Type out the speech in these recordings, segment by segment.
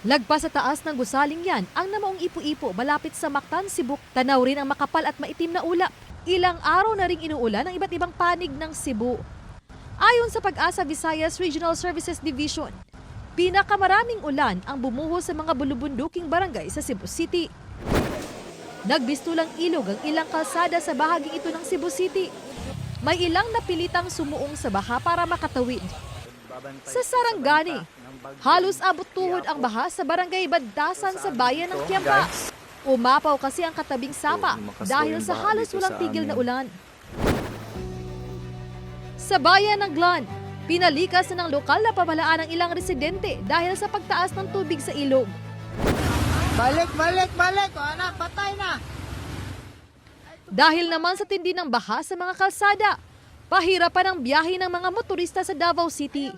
Lagpas sa taas ng gusaling yan ang namaong ipo-ipo malapit sa Mactan, Cebu. Tanaw rin ang makapal at maitim na ulap. Ilang araw na ring inuulan ang iba't ibang panig ng Cebu. Ayon sa Pag-asa Visayas Regional Services Division, pinakamaraming ulan ang bumuhos sa mga bulubunduking barangay sa Cebu City. Nagbistulang ilog ang ilang kalsada sa bahaging ito ng Cebu City. May ilang napilitang sumuong sa baha para makatawid. Sa Sarangani, halos abot tuhod ang baha sa barangay Baddasan sa bayan ng Tiamba. Umapaw kasi ang katabing sapa dahil sa halos walang tigil na ulan. Sa bayan ng Glan, pinalikas na ng lokal na pamahalaan ng ilang residente dahil sa pagtaas ng tubig sa ilog. Balik! O anak, patay na! Dahil naman sa tindi ng baha sa mga kalsada, pahirapan ang biyahe ng mga motorista sa Davao City.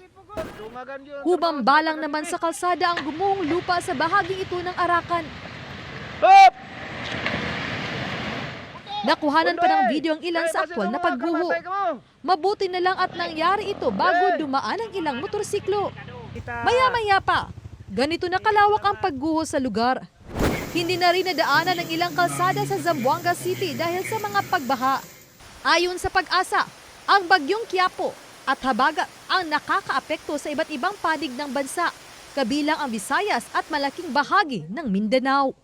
Humambalang naman sa kalsada ang gumuhong lupa sa bahaging ito ng Arakan. Nakuhanan pa ng video ang ilan sa aktwal na pagguho. Mabuti na lang at nangyari ito bago dumaan ang ilang motorsiklo. Maya-maya pa, ganito na kalawak ang pagguho sa lugar. Hindi na rin nadaanan ng ilang kalsada sa Zamboanga City dahil sa mga pagbaha. Ayon sa Pag-asa, ang bagyong Quiapo at Habagat ang nakakaapekto sa iba't ibang panig ng bansa, kabilang ang Visayas at malaking bahagi ng Mindanao.